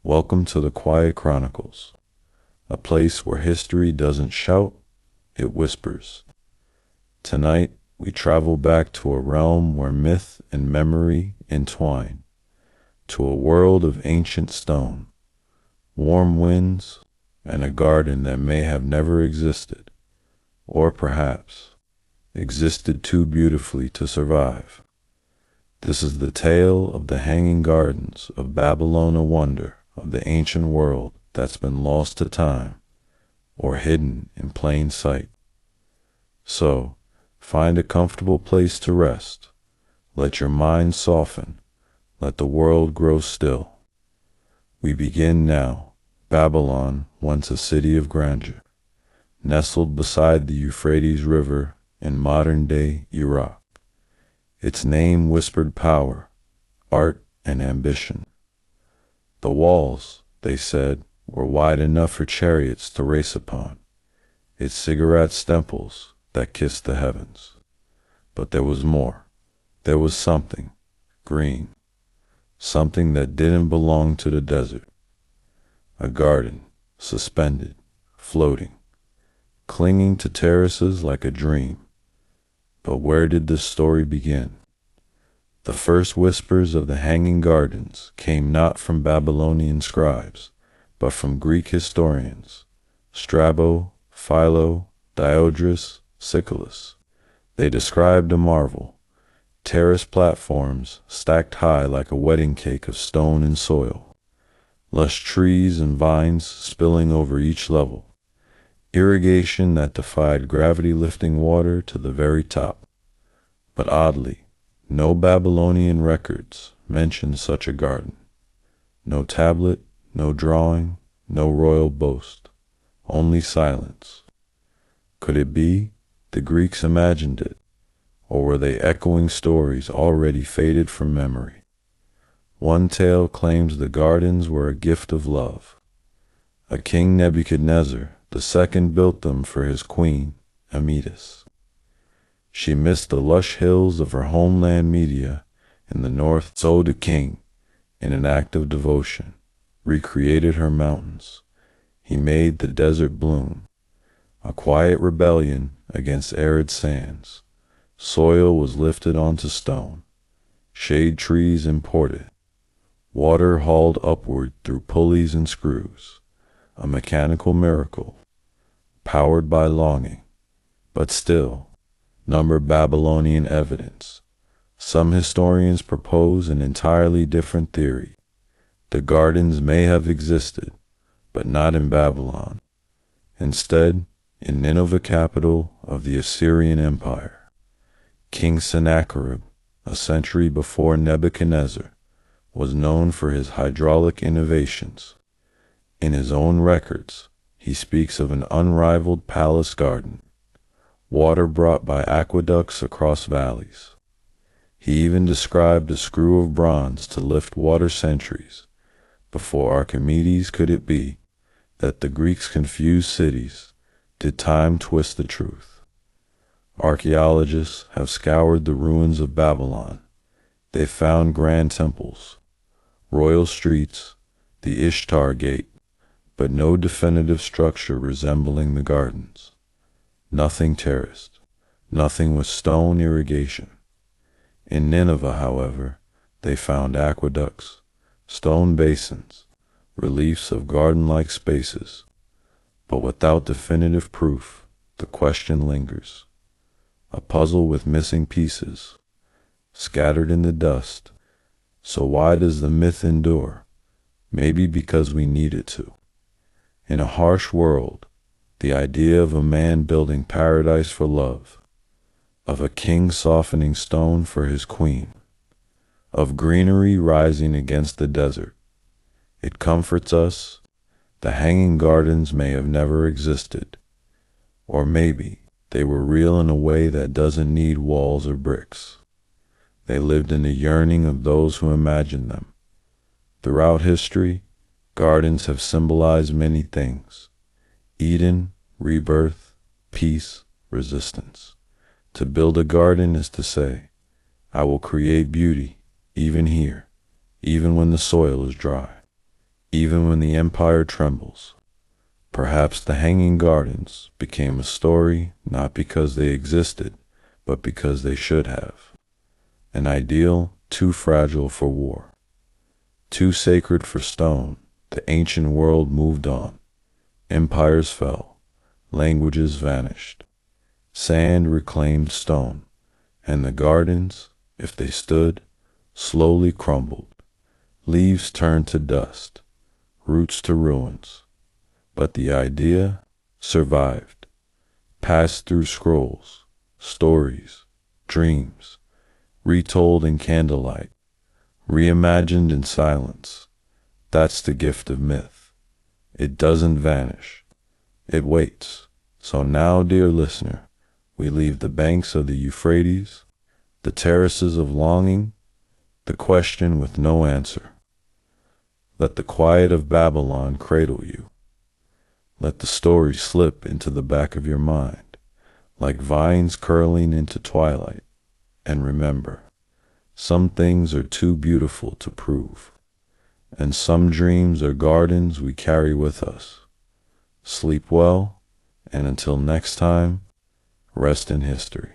Welcome to the Quiet Chronicles, a place where history doesn't shout, it whispers. Tonight, we travel back to a realm where myth and memory entwine, to a world of ancient stone, warm winds, and a garden that may have never existed, or perhaps existed too beautifully to survive. This is the tale of the hanging gardens of Babylon, a wonder of the ancient world that's been lost to time or hidden in plain sight. So, find a comfortable place to rest. Let your mind soften. Let the world grow still. We begin now. Babylon, once a city of grandeur, nestled beside the Euphrates River in modern-day Iraq. Its name whispered power, art, and ambition. The walls, they said, were wide enough for chariots to race upon, its cigarette stemples that kissed the heavens. But there was more. There was something, green, something that didn't belong to the desert. A garden, suspended, floating, clinging to terraces like a dream. But where did this story begin? The first whispers of the hanging gardens came not from Babylonian scribes, but from Greek historians, Strabo, Philo, Diodorus, Siculus. They described a marvel, terraced platforms stacked high like a wedding cake of stone and soil, lush trees and vines spilling over each level, irrigation that defied gravity lifting water to the very top. But oddly, no Babylonian records mention such a garden. No tablet, no drawing, no royal boast, only silence. Could it be the Greeks imagined it, or were they echoing stories already faded from memory? One tale claims the gardens were a gift of love. A King Nebuchadnezzar II built them for his queen, Amytis. She missed the lush hills of her homeland Media in the north, so the king, in an act of devotion, recreated her mountains. He made the desert bloom, a quiet rebellion against arid sands. Soil was lifted onto stone, shade trees imported, water hauled upward through pulleys and screws, a mechanical miracle, powered by longing, but still, number Babylonian evidence. Some historians propose an entirely different theory. The gardens may have existed, but not in Babylon. Instead, in Nineveh, capital of the Assyrian Empire, King Sennacherib, a century before Nebuchadnezzar, was known for his hydraulic innovations. In his own records, he speaks of an unrivaled palace garden, water brought by aqueducts across valleys. He even described a screw of bronze to lift water centuries before Archimedes. Could it be that the Greeks confused cities? Did time twist the truth? Archaeologists have scoured the ruins of Babylon. They found grand temples, royal streets, the Ishtar Gate, but no definitive structure resembling the gardens. Nothing terraced, nothing with stone irrigation. In Nineveh, however, they found aqueducts, stone basins, reliefs of garden-like spaces. But without definitive proof, the question lingers. A puzzle with missing pieces, scattered in the dust. So why does the myth endure? Maybe because we need it to. In a harsh world, the idea of a man building paradise for love, of a king softening stone for his queen, of greenery rising against the desert, it comforts us. The hanging gardens may have never existed, or maybe they were real in a way that doesn't need walls or bricks. They lived in the yearning of those who imagined them. Throughout history, gardens have symbolized many things: Eden, rebirth, peace, resistance. To build a garden is to say, I will create beauty, even here, even when the soil is dry, Even when the empire trembles, perhaps the Hanging Gardens became a story not because they existed, but because they should have. An ideal too fragile for war, too sacred for stone. The ancient world moved on. Empires fell, languages vanished, sand reclaimed stone, and the gardens, if they stood, slowly crumbled. Leaves turned to dust, roots to ruins. But the idea survived, passed through scrolls, stories, dreams, retold in candlelight, reimagined in silence. That's the gift of myth. It doesn't vanish. It waits. So now, dear listener, we leave the banks of the Euphrates, the terraces of longing, the question with no answer. Let the quiet of Babylon cradle you. Let the story slip into the back of your mind, like vines curling into twilight. And remember, some things are too beautiful to prove, and some dreams are gardens we carry with us. Sleep well, and until next time, rest in history.